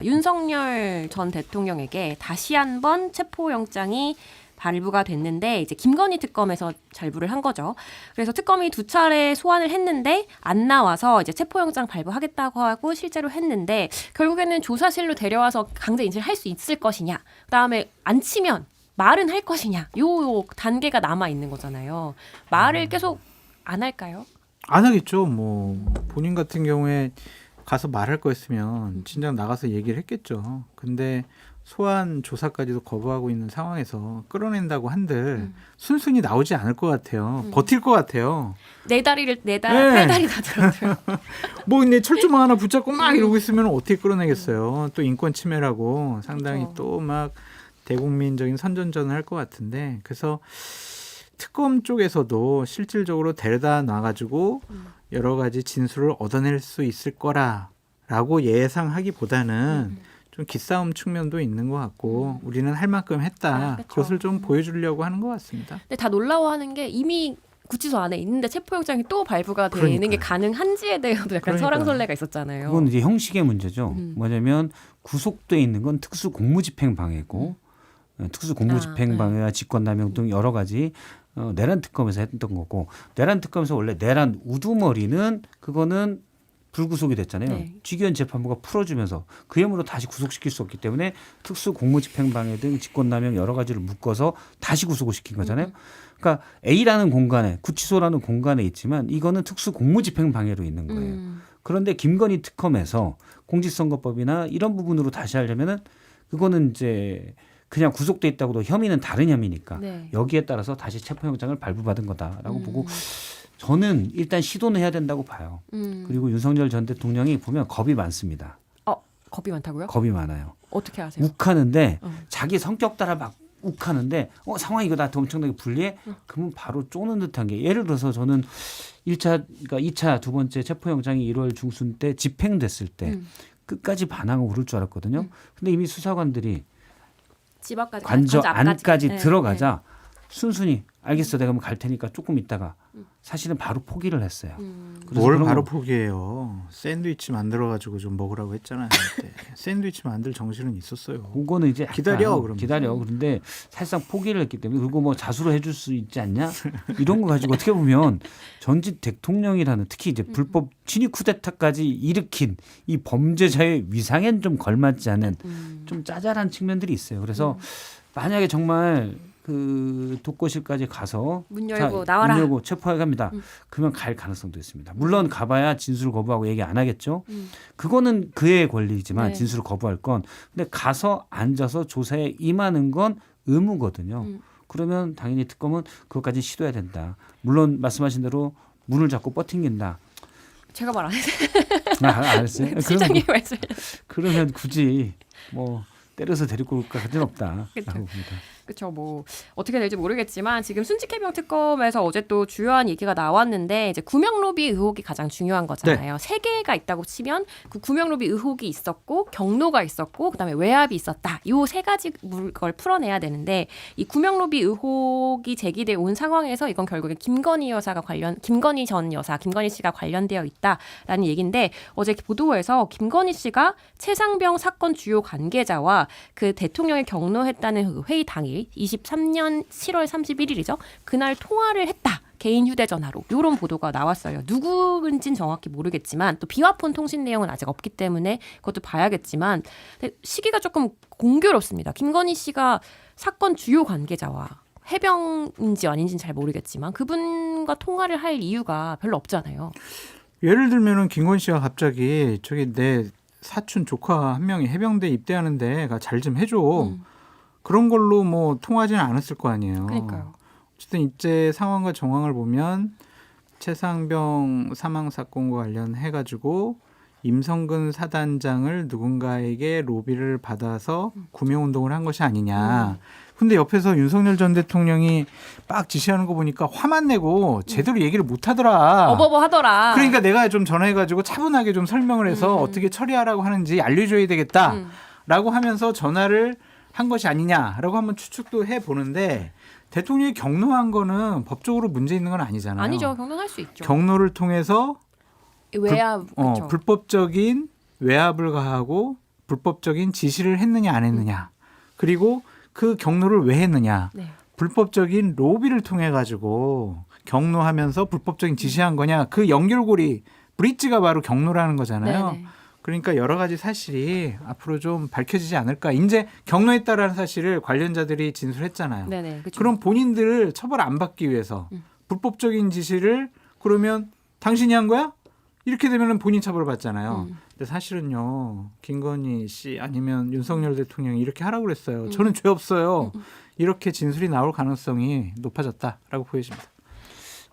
윤석열 전 대통령에게 다시 한번 체포영장이 발부가 됐는데 이제 김건희 특검에서 발부를 한 거죠. 그래서 특검이 2차례 소환을 했는데 안 나와서 이제 체포영장 발부하겠다고 하고 실제로 했는데 결국에는 조사실로 데려와서 강제 인질을 할 수 있을 것이냐. 그다음에 안 치면 말은 할 것이냐. 요 단계가 남아 있는 거잖아요. 말을 계속 안 할까요? 안 하겠죠. 뭐 본인 같은 경우에 가서 말할 거였으면 진작 나가서 얘기를 했겠죠. 근데 소환 조사까지도 거부하고 있는 상황에서 끌어낸다고 한들 순순히 나오지 않을 것 같아요. 버틸 것 같아요. 네 팔다리 다 들어줘요. 뭐 근데 철조망 하나 붙잡고 막 이러고 있으면 어떻게 끌어내겠어요. 또 인권 침해라고 상당히 그렇죠. 또 막 대국민적인 선전전을 할 것 같은데 그래서 특검 쪽에서도 실질적으로 데려다 놔가지고 여러 가지 진술을 얻어낼 수 있을 거라고 예상하기보다는 좀 기싸움 측면도 있는 것 같고 우리는 할 만큼 했다. 그렇죠. 그것을 좀 보여주려고 하는 것 같습니다. 근데 다 놀라워하는 게 이미 구치소 안에 있는데 체포영장이 또 발부가 되는 게 그러니까요. 가능한지에 대해서도 약간 그러니까요. 설왕설래가 있었잖아요. 그건 이제 형식의 문제죠. 뭐냐면 구속돼 있는 건 특수 공무집행 방해고 특수 공무집행 방해와 직권남용 등 여러 가지 내란 특검에서 했던 거고 내란 특검에서 원래 내란 우두머리는 그거는 불구속이 됐잖아요. 네. 지기현 재판부가 풀어주면서 그 혐의로 다시 구속시킬 수 없기 때문에 특수 공무집행 방해 등 직권남용 여러 가지를 묶어서 다시 구속을 시킨 거잖아요. 그러니까 A라는 공간에 구치소라는 공간에 있지만 이거는 특수 공무집행 방해로 있는 거예요. 그런데 김건희 특검에서 공직선거법이나 이런 부분으로 다시 하려면은 그거는 이제 그냥 구속돼 있다고도 혐의는 다른 혐의니까 네. 여기에 따라서 다시 체포영장을 발부받은 거다라고 보고 저는 일단 시도는 해야 된다고 봐요. 그리고 윤석열 전 대통령이 보면 겁이 많습니다. 겁이 많다고요? 겁이 많아요. 어떻게 아세요? 욱하는데 자기 성격 따라 막 욱하는데 상황이 이거 나한테 엄청나게 불리해? 그러면 바로 쪼는 듯한 게 예를 들어서 저는 1차 그러니까 2차 두 번째 체포영장이 1월 중순 때 집행됐을 때 끝까지 반항을 오를 줄 알았거든요. 근데 이미 수사관들이 집 앞까지 관저 안까지 네, 들어가자 순순히 알겠어 내가 갈 테니까 조금 있다가 사실은 바로 포기를 했어요. 그래서 뭘 그런 바로 거- 포기해요. 샌드위치 만들어가지고 좀 먹으라고 했잖아요. 그때. 샌드위치 만들 정신은 있었어요. 그거는 이제 기다려, 약간 그러면서. 기다려. 그런데 사실상 포기를 했기 때문에 그리고 뭐 자수로 해줄 수 있지 않냐 이런 거 가지고 어떻게 보면 전직 대통령이라는 특히 이제 불법 친위 쿠데타까지 일으킨 이 범죄자의 위상엔 좀 걸맞지 않은 좀 짜잘한 측면들이 있어요. 그래서 만약에 정말 그 독거실까지 가서 문 열고 나와라. 문 열고 체포해 갑니다. 그러면 갈 가능성도 있습니다. 물론 가봐야 진술 거부하고 얘기 안 하겠죠. 그거는 그의 권리지만 네. 진술을 거부할 건. 근데 가서 앉아서 조사에 임하는 건 의무거든요. 그러면 당연히 특검은 그것까지 시도해야 된다. 물론 말씀하신 대로 문을 잡고 뻗팅긴다. 제가 말 안 했어요. 알았어요. 실장님 말씀. 그러면 굳이 뭐 때려서 데리고 올 것까지는 없다라고 그쵸. 봅니다. 그렇죠. 뭐 어떻게 될지 모르겠지만 지금 순직해병 특검에서 어제 또 주요한 얘기가 나왔는데 이제 구명로비 의혹이 가장 중요한 거잖아요. 세 개가 있다고 치면 그 구명로비 의혹이 있었고 경로가 있었고 그다음에 외압이 있었다. 이 세 가지 걸 풀어내야 되는데 이 구명로비 의혹이 제기돼 온 상황에서 이건 결국에 김건희 씨가 관련되어 있다라는 얘기인데 어제 보도에서 김건희 씨가 최상병 사건 주요 관계자와 그 대통령이 경로했다는 그 회의 당일 23년 7월 31일이죠. 그날 통화를 했다. 개인 휴대전화로 이런 보도가 나왔어요. 누구인지는 정확히 모르겠지만 또 비화폰 통신 내용은 아직 없기 때문에 그것도 봐야겠지만 근데 시기가 조금 공교롭습니다. 김건희 씨가 사건 주요 관계자와 해병인지 아닌지는 잘 모르겠지만 그분과 통화를 할 이유가 별로 없잖아요. 예를 들면은 김건희 씨가 갑자기 저기 내 사촌 조카 한 명이 해병대 입대하는데 잘 좀 해줘. 그런 걸로 뭐 통하지는 않았을 거 아니에요. 그러니까요. 어쨌든 이제 상황과 정황을 보면 최상병 사망 사건과 관련해 가지고 임성근 사단장을 누군가에게 로비를 받아서 구명 운동을 한 것이 아니냐. 근데 옆에서 윤석열 전 대통령이 빡 지시하는 거 보니까 화만 내고 제대로 얘기를 못 하더라. 어버버 하더라. 그러니까 내가 좀 전화해 가지고 차분하게 좀 설명을 해서 어떻게 처리하라고 하는지 알려줘야 되겠다라고 하면서 전화를 한 것이 아니냐라고 한번 추측도 해 보는데 대통령이 경로한 거는 법적으로 문제 있는 건 아니잖아요. 아니죠. 경로할 수 있죠. 경로를 통해서 외압 그렇죠. 불법적인 외압을 가하고 불법적인 지시를 했느냐 안 했느냐, 그리고 그 경로를 왜 했느냐, 네. 불법적인 로비를 통해 가지고 경로하면서 불법적인 지시한 거냐, 그 연결고리 브릿지가 바로 경로라는 거잖아요. 네네. 그러니까 여러 가지 사실이 앞으로 좀 밝혀지지 않을까. 이제 경로했다라는 사실을 관련자들이 진술했잖아요. 네네. 그쵸. 그럼 본인들을 처벌 안 받기 위해서 불법적인 지시를 그러면 당신이 한 거야? 이렇게 되면 본인 처벌 받잖아요. 근데 사실은요, 김건희 씨 아니면 윤석열 대통령이 이렇게 하라고 그랬어요. 저는 죄 없어요. 이렇게 진술이 나올 가능성이 높아졌다라고 보여집니다.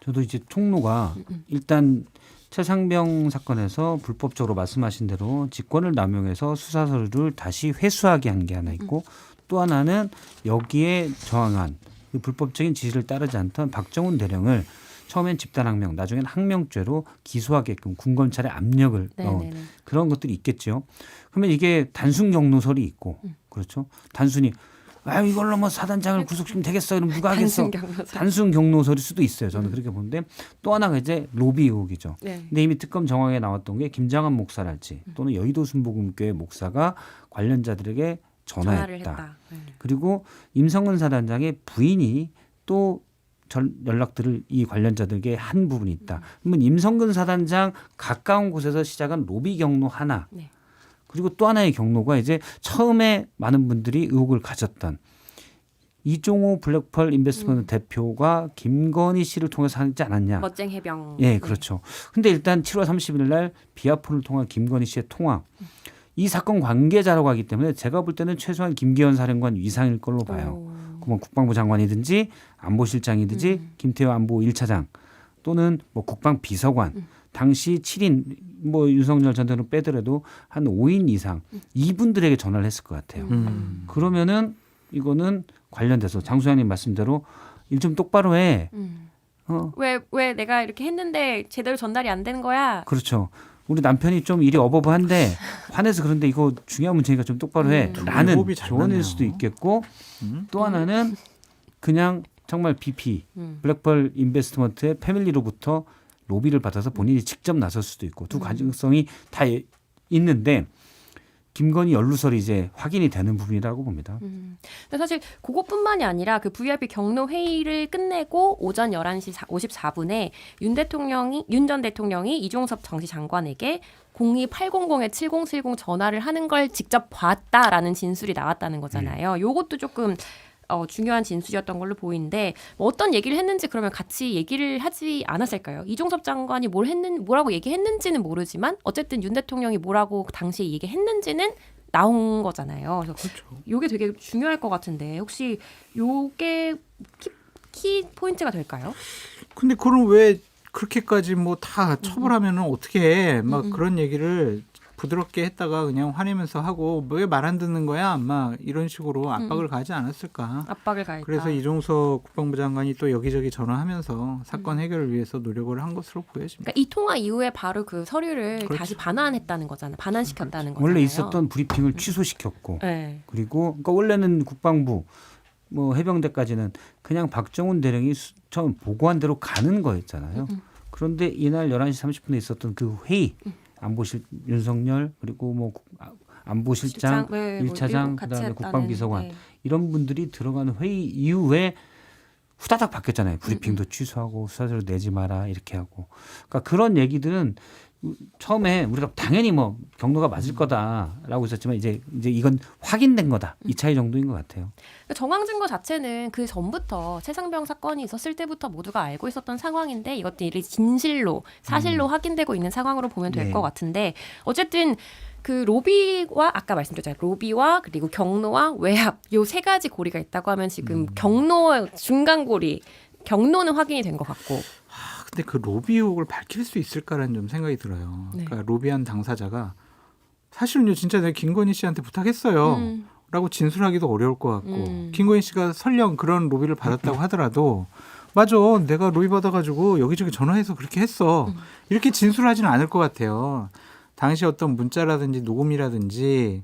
저도 이제 총로가 일단 최상병 사건에서 불법적으로 말씀하신 대로 직권을 남용해서 수사 서류를 다시 회수하게 한 게 하나 있고, 또 하나는 여기에 저항한 그 불법적인 지시를 따르지 않던 박정훈 대령을 처음엔 집단항명, 나중엔 항명죄로 기소하게끔 군검찰에 압력을 넣은 네네네. 그런 것들이 있겠죠. 그러면 이게 단순 경로설이 있고, 그렇죠. 단순히 이걸로 뭐 사단장을 구속시키면 되겠어, 이러면 누가 하겠어. 단순 경로설일 수도 있어요. 저는 그렇게 보는데, 또 하나가 이제 로비 의혹이죠. 네. 근데 이미 특검 정황에 나왔던 게 김장한 목사랄지 또는 여의도 순복음교회 목사가 관련자들에게 전화를 전화했다. 했다. 네. 그리고 임성근 사단장의 부인이 또 연락들을 이 관련자들에게 한 부분이 있다. 그러면 임성근 사단장 가까운 곳에서 시작한 로비 경로 하나. 네. 그리고 또 하나의 경로가 이제 처음에 많은 분들이 의혹을 가졌던 이종호 블랙펄 인베스트먼트 대표가 김건희 씨를 통해서 하지 않았냐. 멋쟁 해병. 예, 그렇죠. 근데 일단 7월 30일 날 비아폰을 통한 김건희 씨의 통화. 이 사건 관계자라고 하기 때문에 제가 볼 때는 최소한 김기현 사령관 위상일 걸로 봐요. 뭐 국방부 장관이든지 안보실장이든지 김태호 안보 1차장 또는 뭐 국방비서관 당시 7인 뭐 윤석열 전 대통령 빼더라도 한 5인 이상 이분들에게 전화를 했을 것 같아요. 그러면은 이거는 관련돼서 장 소장님 말씀대로 일 좀 똑바로 해. 왜 내가 이렇게 했는데 제대로 전달이 안 되는 거야? 그렇죠. 우리 남편이 좀 일이 어버버한데 화내서 그런데 이거 중요한 문제니까 좀 똑바로 해. 라는 호흡이 잘 조언일 맞네요. 수도 있겠고, 또 하나는 그냥 정말 BP 블랙펄 인베스트먼트의 패밀리로부터 로비를 받아서 본인이 직접 나설 수도 있고, 두 가능성이 다 있는데 김건희 연루설이 이제 확인이 되는 부분이라고 봅니다. 근데 사실 그것뿐만이 아니라 그 VIP 경로 회의를 끝내고 오전 11시 54분에 윤 전 대통령이 이종섭 당시 장관에게 02800-7070 전화를 하는 걸 직접 봤다라는 진술이 나왔다는 거잖아요. 요것도 조금 중요한 진술이었던 걸로 보이는데, 뭐 어떤 얘기를 했는지 그러면 같이 얘기를 하지 않았을까요? 이종섭 장관이 뭐라고 얘기했는지는 모르지만 어쨌든 윤 대통령이 뭐라고 당시에 얘기했는지는 나온 거잖아요. 그래서 그렇죠. 요게 되게 중요할 것 같은데 혹시 요게 키 포인트가 될까요? 근데 그럼 왜 그렇게까지 뭐 다 처벌하면은 어떻게 해? 막 그런 얘기를 부드럽게 했다가 그냥 화내면서 하고 왜 말 안 듣는 거야? 막 이런 식으로 압박을 가하지 않았을까? 압박을 가했다. 그래서 이종석 국방부 장관이 또 여기저기 전화하면서 사건 해결을 위해서 노력을 한 것으로 보여집니다. 그러니까 이 통화 이후에 바로 그 서류를 그렇죠. 다시 반환했다는 거잖아요. 반환시켰다는 거잖아요. 원래 있었던 브리핑을 취소시켰고, 네. 그리고 그러니까 원래는 국방부 뭐 해병대까지는 그냥 박정훈 대령이 처음 보고한 대로 가는 거였잖아요. 그런데 이날 11시 30분에 있었던 그 회의, 안보실 윤석열 그리고 뭐 안보실장, 네, 1차장 그다음에 국방비서관 이런 분들이 들어가는 회의 이후에 후다닥 바뀌었잖아요. 브리핑도 취소하고 수사서를 내지 마라 이렇게 하고. 그러니까 그런 얘기들은 처음에 우리가 당연히 뭐 경로가 맞을 거다라고 했었지만 이제 이건 확인된 거다. 이 차이 정도인 것 같아요. 정황 증거 자체는 그 전부터 최상병 사건이 있었을 때부터 모두가 알고 있었던 상황인데 이것들이 진실로 사실로 확인되고 있는 상황으로 보면 될 것 네. 같은데, 어쨌든 그 로비와 아까 말씀드렸잖아요. 로비와 그리고 경로와 외압 요 세 가지 고리가 있다고 하면 지금 경로 중간 고리 경로는 확인이 된 것 같고. 근데 그 로비 의혹을 밝힐 수 있을까라는 좀 생각이 들어요. 네. 그러니까 로비한 당사자가 사실은요 진짜 내가 김건희 씨한테 부탁했어요 라고 진술하기도 어려울 것 같고, 김건희 씨가 설령 그런 로비를 받았다고 하더라도 맞아 내가 로비 받아가지고 여기저기 전화해서 그렇게 했어 이렇게 진술하지는 않을 것 같아요. 당시 어떤 문자라든지 녹음이라든지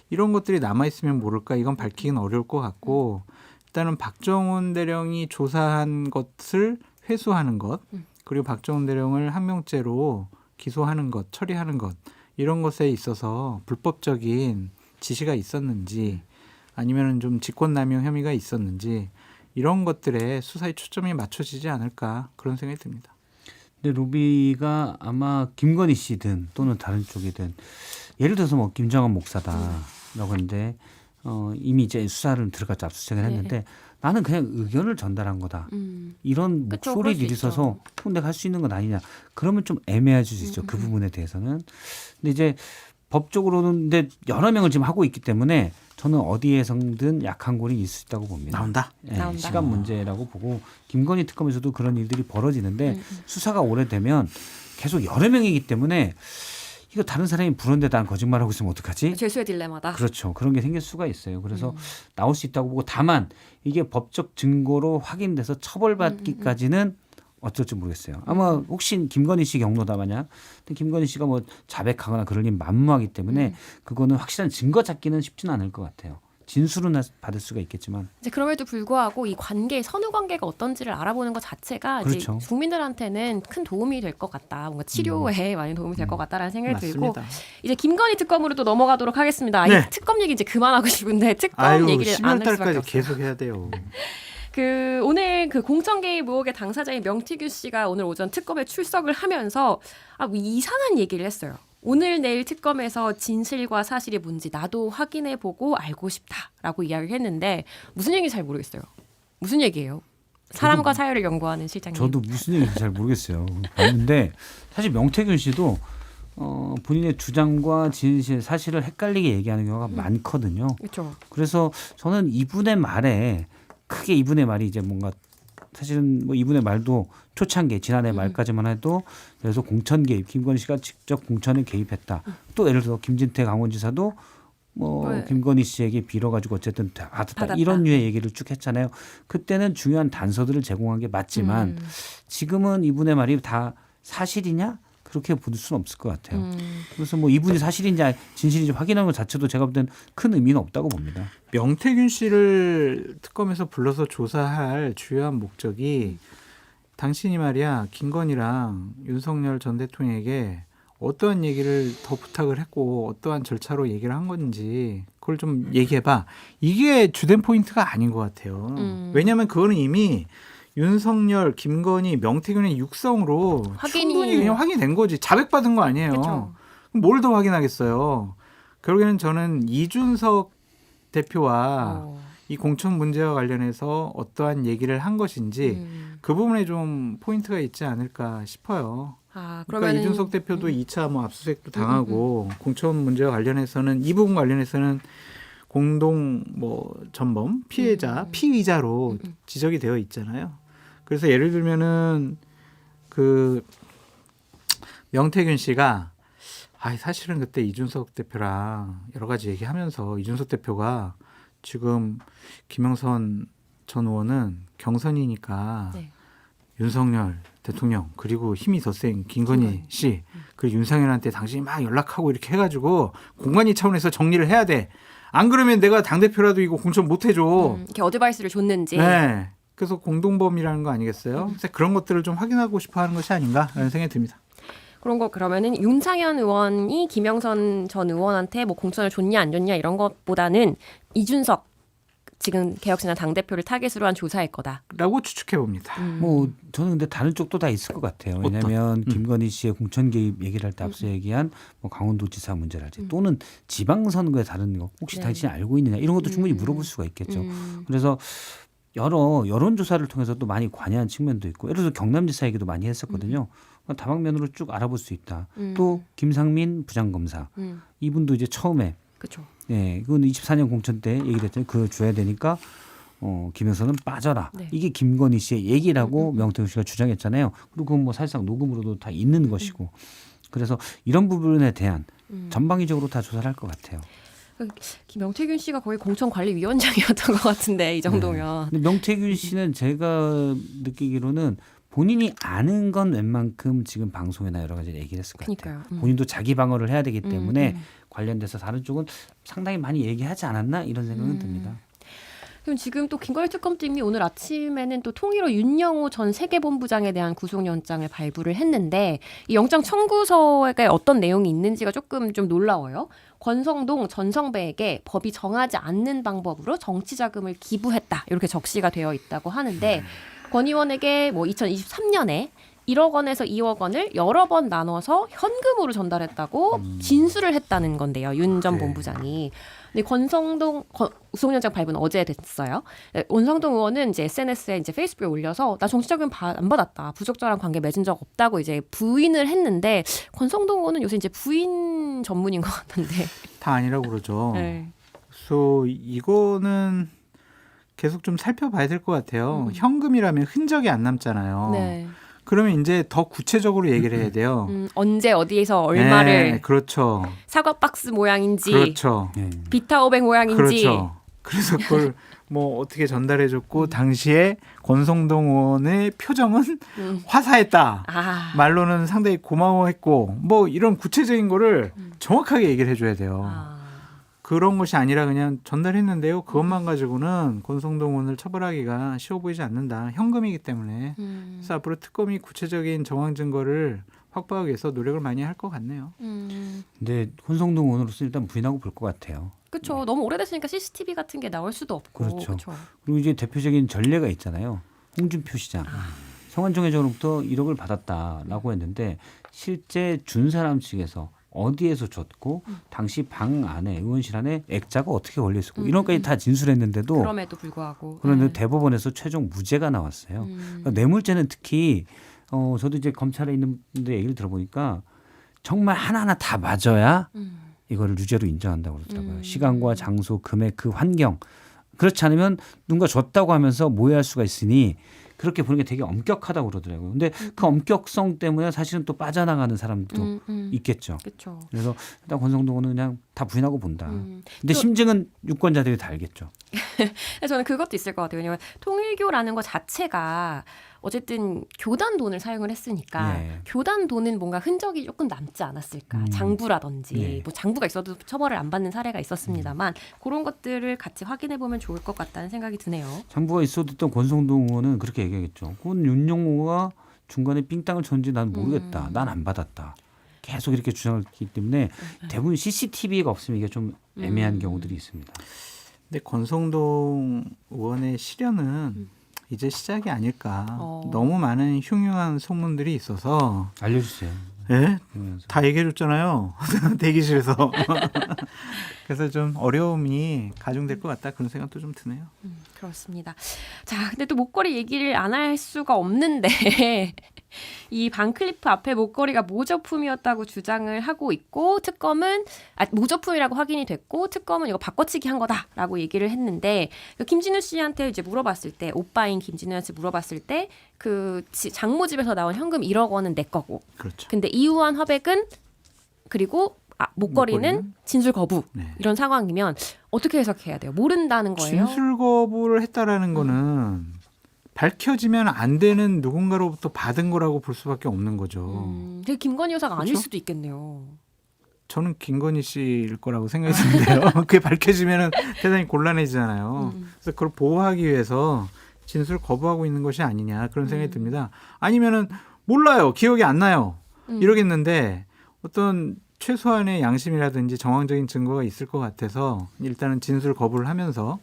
이런 것들이 남아있으면 모를까, 이건 밝히기는 어려울 것 같고, 일단은 박정훈 대령이 조사한 것을 회수하는 것, 그리고 박정훈 대령을 항명죄로 기소하는 것, 처리하는 것, 이런 것에 있어서 불법적인 지시가 있었는지 아니면은 좀 직권남용 혐의가 있었는지 이런 것들에 수사의 초점이 맞춰지지 않을까 그런 생각이 듭니다. 근데 로비가 아마 김건희 씨든 또는 다른 쪽이든 예를 들어서 뭐 김정한 목사다라고 하는데 이미 이제 수사를 들어가서 압수수색을 했는데 나는 그냥 의견을 전달한 거다. 이런 그쵸, 목소리를 그럴 수 일으켜서 내가 할 수 있는 건 아니냐. 그러면 좀 애매해질 수 있죠. 그 부분에 대해서는. 근데 이제 법적으로는 근데 여러 명을 지금 하고 있기 때문에 저는 어디에서든 약한 골이 있을 수 있다고 봅니다. 나온다. 예, 나온다. 시간 문제라고 보고 김건희 특검에서도 그런 일들이 벌어지는데 수사가 오래되면 계속 여러 명이기 때문에 이거 다른 사람이 부른데 난 거짓말하고 있으면 어떡하지? 죄수의 딜레마다. 그렇죠. 그런 게 생길 수가 있어요. 그래서 나올 수 있다고 보고 다만 이게 법적 증거로 확인돼서 처벌받기까지는 어쩔지 모르겠어요. 아마 혹시 김건희 씨 경로다 마냥 근데 김건희 씨가 뭐 자백하거나 그럴 일 만무하기 때문에 그거는 확실한 증거 찾기는 쉽지는 않을 것 같아요. 진술은 받을 수가 있겠지만 이제 그럼에도 불구하고 이 관계, 선후 관계가 어떤지를 알아보는 것 자체가 그렇죠. 이제 국민들한테는 큰 도움이 될 것 같다. 뭔가 치료에 많이 도움이 될 것 같다라는 생각이 들고 맞습니다. 이제 김건희 특검으로 또 넘어가도록 하겠습니다. 네. 이 특검 얘기 이제 그만하고 싶은데 특검 아유, 얘기를 안 할 수밖에 10월달까지 없어요. 계속 해야 돼요. 그 오늘 그 공천 개입 의혹의 당사자인 명태균 씨가 오늘 오전 특검에 출석을 하면서 뭐 이상한 얘기를 했어요. 오늘 내일 특검에서 진실과 사실이 뭔지 나도 확인해보고 알고 싶다라고 이야기를 했는데 무슨 얘기인지 잘 모르겠어요. 무슨 얘기예요? 사람과 사회를 연구하는 실장님. 저도 무슨 얘기인지 잘 모르겠어요. 봤는데 사실 명태균 씨도 본인의 주장과 진실, 사실을 헷갈리게 얘기하는 경우가 많거든요. 그렇죠. 그래서 저는 이분의 말에 크게 이분의 말이 이제 뭔가 사실은 뭐 이분의 말도 초창기 지난해 말까지만 해도 그래서 공천 개입 김건희 씨가 직접 공천에 개입했다. 또 예를 들어 김진태 강원지사도 뭐 네. 김건희 씨에게 빌어가지고 어쨌든 받았다. 이런 류의 얘기를 쭉 했잖아요. 그때는 중요한 단서들을 제공한 게 맞지만 지금은 이분의 말이 다 사실이냐? 그렇게 볼 수는 없을 것 같아요. 그래서 뭐 이분이 사실인지 진실인지 확인하는 것 자체도 제가 볼 땐 큰 의미는 없다고 봅니다. 명태균 씨를 특검에서 불러서 조사할 주요한 목적이 당신이 말이야 김건희랑 윤석열 전 대통령에게 어떠한 얘기를 더 부탁을 했고 어떠한 절차로 얘기를 한 건지 그걸 좀 얘기해봐. 이게 주된 포인트가 아닌 것 같아요. 왜냐하면 그거는 이미 윤석열, 김건희, 명태균의 육성으로 충분히 그냥 확인된 거지. 자백받은 거 아니에요. 그쵸. 그럼 뭘 더 확인하겠어요. 결국에는 저는 이준석 대표와 이 공천 문제와 관련해서 어떠한 얘기를 한 것인지 그 부분에 좀 포인트가 있지 않을까 싶어요. 그러면 그러니까 이준석 대표도 2차 뭐 압수수색도 당하고 공천 문제와 관련해서는 이 부분 관련해서는 공동 뭐 전범 피해자 피의자로 지적이 되어 있잖아요. 그래서 예를 들면은 그 명태균 씨가 사실은 그때 이준석 대표랑 여러 가지 얘기하면서 이준석 대표가 지금 김영선 전 의원은 경선이니까 네. 윤석열 대통령 그리고 힘이 더 센 김건희 씨 그리고 윤상현한테 당신이 막 연락하고 이렇게 해가지고 공관위 차원에서 정리를 해야 돼. 안 그러면 내가 당대표라도 이거 공천 못 해줘. 이렇게 어드바이스를 줬는지. 네. 그래서 공동범이라는 거 아니겠어요? 그래서 그런 것들을 좀 확인하고 싶어 하는 것이 아닌가라는 생각이 듭니다. 그런 거 그러면은 윤상현 의원이 김영선 전 의원한테 뭐 공천을 줬냐 안 줬냐 이런 것보다는 이준석 지금 개혁신당 당대표를 타겟으로 한 조사일 거다. 라고 추측해 봅니다. 뭐 저는 근데 다른 쪽도 다 있을 것 같아요. 왜냐하면 김건희 씨의 공천 개입 얘기를 할 때 앞서 얘기한 뭐 강원도지사 문제랄지 또는 지방선거의 다른 거 혹시 네. 당신이 알고 있느냐 이런 것도 충분히 물어볼 수가 있겠죠. 그래서 여러 여론조사를 통해서도 많이 관여한 측면도 있고 예를 들어 경남지사 얘기도 많이 했었거든요. 다방면으로 쭉 알아볼 수 있다. 또 김상민 부장검사 이분도 이제 처음에 그렇죠. 그건 24년 공천 때 얘기됐잖아요. 그걸 줘야 되니까 김영선은 빠져라. 네. 이게 김건희 씨의 얘기라고 명태균 씨가 주장했잖아요. 그리고 그건 뭐 사실상 녹음으로도 다 있는 것이고 그래서 이런 부분에 대한 전방위적으로 다 조사를 할 것 같아요. 김명태균 씨가 거의 공천관리위원장이었던 것 같은데 이 정도면. 근데 명태균 씨는 제가 느끼기로는 본인이 아는 건 웬만큼 지금 방송이나 여러 가지 얘기를 했을 것 같아요. 그러니까요. 본인도 자기 방어를 해야 되기 때문에 관련돼서 다른 쪽은 상당히 많이 얘기하지 않았나 이런 생각은 듭니다. 그럼 지금 또 김건희 특검팀이 오늘 아침에는 또 통일호 윤영호 전 세계본부장에 대한 구속영장을 발부를 했는데 이 영장 청구서에 어떤 내용이 있는지가 조금 좀 놀라워요. 권성동 전 성배에게 법이 정하지 않는 방법으로 정치자금을 기부했다 이렇게 적시가 되어 있다고 하는데 권 의원에게 뭐 2023년에 1억 원에서 2억 원을 여러 번 나눠서 현금으로 전달했다고 진술을 했다는 건데요. 윤 전 본부장이. 근데 권성동 구속영장 발부는 어제 됐어요. 원성동 의원은 이제 SNS에 이제 페이스북에 올려서 나 정치자금 안 받았다. 부적절한 관계 맺은 적 없다고 이제 부인을 했는데 권성동 의원은 요새 이제 부인 전문인 것 같은데. 다 아니라고 그러죠. 네. 그래서 이거는 계속 좀 살펴봐야 될 것 같아요. 현금이라면 흔적이 안 남잖아요. 네. 그러면 이제 더 구체적으로 얘기를 해야 돼요. 언제 어디에서 얼마를 네, 그렇죠. 사과 박스 모양인지 그렇죠. 네. 비타 500 모양인지 그렇죠. 그래서 그걸 뭐 어떻게 전달해줬고 당시에 권성동 의원의 표정은 화사했다. 아. 말로는 상당히 고마워했고 뭐 이런 구체적인 거를 정확하게 얘기를 해줘야 돼요. 아. 그런 것이 아니라 그냥 전달했는데요. 그것만 가지고는 권성동 의원을 처벌하기가 쉬워 보이지 않는다. 현금이기 때문에. 그래서 앞으로 특검이 구체적인 정황 증거를 확보하기 위해서 노력을 많이 할 것 같네요. 근데 권성동 의원으로서 일단 부인하고 볼 것 같아요. 그렇죠. 너무 오래됐으니까 CCTV 같은 게 나올 수도 없고. 그렇죠. 그렇죠. 그리고 이제 대표적인 전례가 있잖아요. 홍준표 시장. 성완종 회장으로부터 1억을 받았다라고 했는데 실제 준 사람 측에서 어디에서 줬고 당시 방 안에 의원실 안에 액자가 어떻게 걸려 있었고 이런 것까지 다 진술했는데도 그럼에도 불구하고. 그런데 네. 대법원에서 최종 무죄가 나왔어요. 그러니까 뇌물죄는 특히 저도 이제 검찰에 있는 분들 얘기를 들어보니까 정말 하나하나 다 맞아야 이거를 유죄로 인정한다고 그러더라고요. 시간과 장소, 금액, 그 환경. 그렇지 않으면 누군가 줬다고 하면서 모해할 수가 있으니 그렇게 보는 게 되게 엄격하다고 그러더라고요. 근데 그 엄격성 때문에 사실은 또 빠져나가는 사람도 있겠죠. 그렇죠. 그래서 일단 권성동은 그냥 다 부인하고 본다. 근데 또- 심증은 유권자들이 다 알겠죠. 저는 그것도 있을 것 같아요. 왜냐하면 통일교라는 것 자체가 어쨌든 교단 돈을 사용을 했으니까 네. 교단 돈은 뭔가 흔적이 조금 남지 않았을까. 장부라든지 네. 뭐 장부가 있어도 처벌을 안 받는 사례가 있었습니다만 그런 것들을 같이 확인해 보면 좋을 것 같다는 생각이 드네요. 장부가 있어도 권성동 의원은 그렇게 얘기하겠죠. 그건 윤용호가 중간에 삥땅을 쳤는지 난 모르겠다. 난 안 받았다. 계속 이렇게 주장했기 때문에 대부분 CCTV가 없으면 이게 좀 애매한 경우들이 있습니다. 근데 권성동 의원의 실현은 이제 시작이 아닐까. 너무 많은 흉흉한 소문들이 있어서 알려주세요. 예? 그러면서. 다 얘기해줬잖아요. 대기실에서. 그래서 좀 어려움이 가중될 것 같다 그런 생각도 좀 드네요. 그렇습니다. 자, 근데 또 목걸이 얘기를 안 할 수가 없는데 이 반클리프 앞에 목걸이가 모조품이었다고 주장을 하고 있고 특검은 모조품이라고 확인이 됐고 특검은 이거 바꿔치기 한 거다라고 얘기를 했는데 김진우 씨한테 이제 물어봤을 때 오빠인 김진우한테 물어봤을 때 그 장모집에서 나온 현금 1억 원은 내 거고 그렇죠. 근데 이후한 화백은 그리고 목걸이는 진술 거부 네. 이런 상황이면 어떻게 해석해야 돼요? 모른다는 거예요? 진술 거부를 했다라는 거는 밝혀지면 안 되는 누군가로부터 받은 거라고 볼 수밖에 없는 거죠. 되게 김건희 여사가 아닐 그렇죠? 수도 있겠네요. 저는 김건희 씨일 거라고 생각이 드는데요. 그게 밝혀지면 대단히 곤란해지잖아요. 그래서 그걸 보호하기 위해서 진술 거부하고 있는 것이 아니냐 그런 생각이 듭니다. 아니면은 몰라요. 기억이 안 나요. 이러겠는데 어떤 최소한의 양심이라든지 정황적인 증거가 있을 것 같아서 일단은 진술 거부를 하면서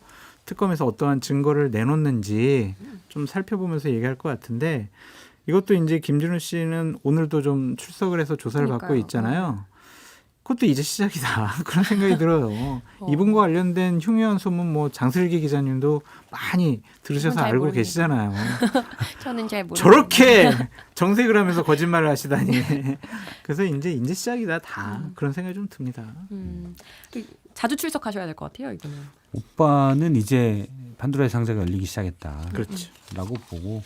특검에서 어떠한 증거를 내놓는지 좀 살펴보면서 얘기할 것 같은데 이것도 이제 김진우 씨는 오늘도 좀 출석을 해서 조사를 받고 그러니까요. 있잖아요. 그것도 이제 시작이다. 그런 생각이 들어요. 이분과 관련된 흉흉한 소문 뭐 장슬기 기자님도 많이 들으셔서 잘 알고 모릅니다. 계시잖아요. 저는 잘 모르겠어요. 저렇게 정색을 하면서 거짓말을 하시다니. 그래서 이제 시작이다. 다 그런 생각이 좀 듭니다. 자주 출석하셔야 될 것 같아요. 이거는. 오빠는 이제 판도라의 상자가 열리기 시작했다. 그렇죠. 라고 보고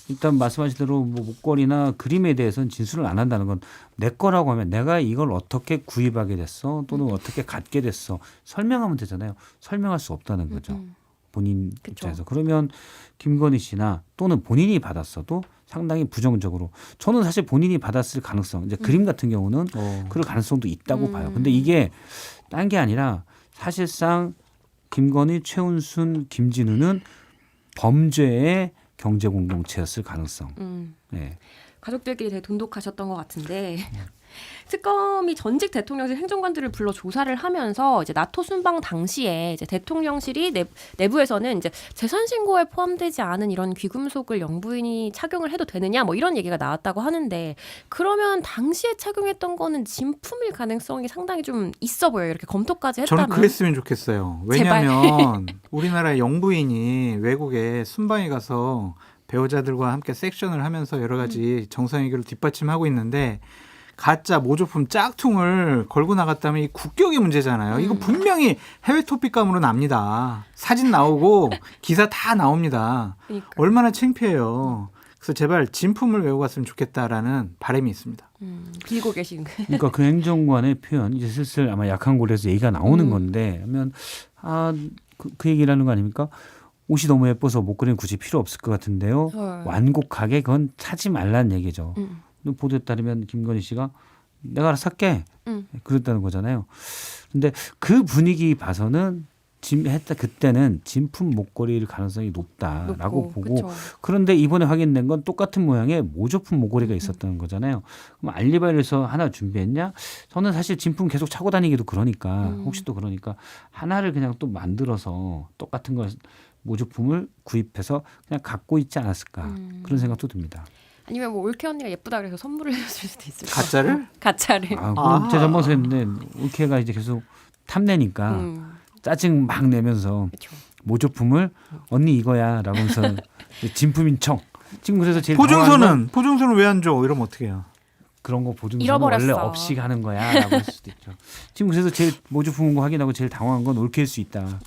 일단 말씀하신 대로 뭐 목걸이나 그림에 대해서는 진술을 안 한다는 건 내 거라고 하면 내가 이걸 어떻게 구입하게 됐어 또는 어떻게 갖게 됐어 설명하면 되잖아요. 설명할 수 없다는 거죠. 본인 그쵸. 입장에서. 그러면 김건희 씨나 또는 본인이 받았어도 상당히 부정적으로 저는 사실 본인이 받았을 가능성 이제 그림 같은 경우는 그럴 가능성도 있다고 봐요. 근데 이게 딴 게 아니라 사실상 김건희, 최은순, 김진우는 범죄의 경제 공동체였을 가능성. 예. 가족들끼리 되게 돈독하셨던 것 같은데 특검이 전직 대통령실 행정관들을 불러 조사를 하면서 이제 나토 순방 당시에 이제 대통령실이 내부에서는 이제 재산 신고에 포함되지 않은 이런 귀금속을 영부인이 착용을 해도 되느냐 뭐 이런 얘기가 나왔다고 하는데 그러면 당시에 착용했던 거는 진품일 가능성이 상당히 좀 있어 보여요. 이렇게 검토까지 했다면. 저는 그랬으면 좋겠어요. 왜냐하면 우리나라 영부인이 외국에 순방에 가서 배우자들과 함께 섹션을 하면서 여러 가지 정상회교를 뒷받침하고 있는데 가짜 모조품 짝퉁을 걸고 나갔다면 이 국격의 문제잖아요. 이거 분명히 해외 토픽감으로 납니다. 사진 나오고 기사 다 나옵니다. 그러니까. 얼마나 창피해요. 그래서 제발 진품을 외우고 갔으면 좋겠다라는 바람이 있습니다. 빌고 계신. 그러니까 그 행정관의 표현 이제 슬슬 아마 약한 고리에서 얘기가 나오는 건데 하면 그 얘기를 하는 거 아닙니까? 옷이 너무 예뻐서 목걸이는 굳이 필요 없을 것 같은데요. 완곡하게 그건 사지 말라는 얘기죠. 보도에 따르면 김건희 씨가 내가 알아서 살게 그랬다는 거잖아요. 근데 그 분위기 봐서는 그때는 진품 목걸이일 가능성이 높다라고 보고 그쵸. 그런데 이번에 확인된 건 똑같은 모양의 모조품 목걸이가 있었던 거잖아요. 그럼 알리바이에서 하나 준비했냐? 저는 사실 진품 계속 차고 다니기도 그러니까 혹시 또 그러니까 하나를 그냥 또 만들어서 똑같은 걸 모조품을 구입해서 그냥 갖고 있지 않았을까 그런 생각도 듭니다. 아니면 뭐 올케 언니가 예쁘다 그래서 선물을 해줬을 수도 있을 것 가짜를? 가짜를. 그럼 제 잘못을 했는데 올케가 이제 계속 탐내니까 짜증 막 내면서 그쵸. 모조품을 언니 이거야라고 하면서 진품인 척. 지금 그래서 제일 당황한 건 보증서는 왜 안 줘? 이러면 어떻게 해요? 그런 거 보증서는 잃어버렸어. 원래 없이 하는 거야라고 할 수도 있죠. 지금 그래서 제일 모조품인 거 확인하고 제일 당황한 건 올케일 수 있다.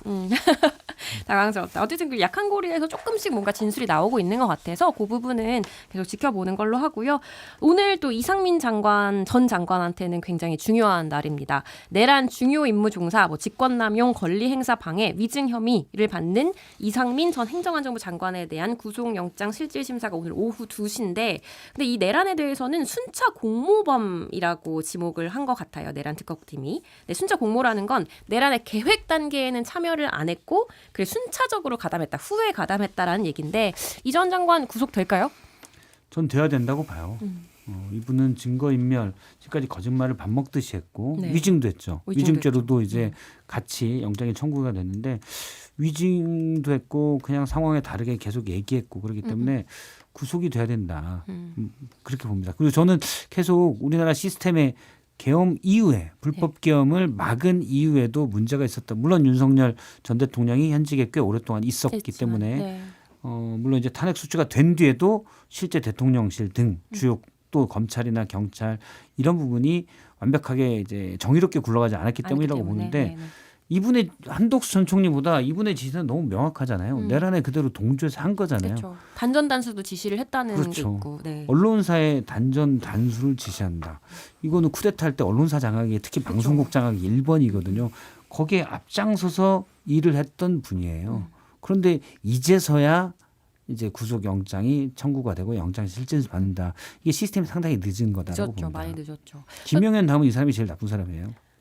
당황스럽다. 어쨌든 그 약한 고리에서 조금씩 뭔가 진술이 나오고 있는 것 같아서 그 부분은 계속 지켜보는 걸로 하고요. 오늘 또 이상민 장관 전 장관한테는 굉장히 중요한 날입니다. 내란 중요 임무 종사, 직권남용, 권리행사 방해, 위증 혐의를 받는 이상민 전 행정안전부 장관에 대한 구속영장 실질심사가 오늘 오후 2시인데 근데 이 내란에 대해서는 순차 공모범이라고 지목을 한 것 같아요. 내란 특검팀이. 네, 순차 공모라는 건 내란의 계획 단계에는 참여를 안 했고 그래 순차적으로 가담했다. 후에 가담했다라는 얘기인데 이 전 장관 구속될까요? 전 돼야 된다고 봐요. 이분은 증거인멸, 지금까지 거짓말을 밥 먹듯이 했고 네. 위증도 했죠. 위증도 위증죄로도 이제 같이 영장이 청구가 됐는데 위증도 했고 그냥 상황에 다르게 계속 얘기했고 그렇기 때문에 구속이 돼야 된다. 그렇게 봅니다. 그리고 저는 계속 우리나라 시스템의 계엄 이후에 불법 계엄을 막은 이후에도 문제가 있었다. 물론 윤석열 전 대통령이 현직에 꽤 오랫동안 있었기 있지만, 때문에 네. 물론 이제 탄핵 수주가 된 뒤에도 실제 대통령실 등 주요 또 검찰이나 경찰 이런 부분이 완벽하게 이제 정의롭게 굴러가지 않았기 때문이라고 보는데 네네. 이분의 한덕수 전 총리보다 이분의 지시는 너무 명확하잖아요. 내란에 그대로 동조해서 한 거잖아요. 그렇죠. 단전 단수도 지시를 했다는 게 그렇죠. 있고. 네. 언론사의 단전 단수를 지시한다. 이거는 쿠데타 할 때 언론사 장악이 특히 방송국 장악이 1번이거든요. 거기에 앞장서서 일을 했던 분이에요. 그런데 이제서야 이제 구속영장이 청구가 되고 영장 실질을 받는다. 이게 시스템이 상당히 늦은 거다라고 늦었죠. 봅니다. 많이 늦었죠. 김영현 다음은 이 사람이 제일 나쁜 사람이에요.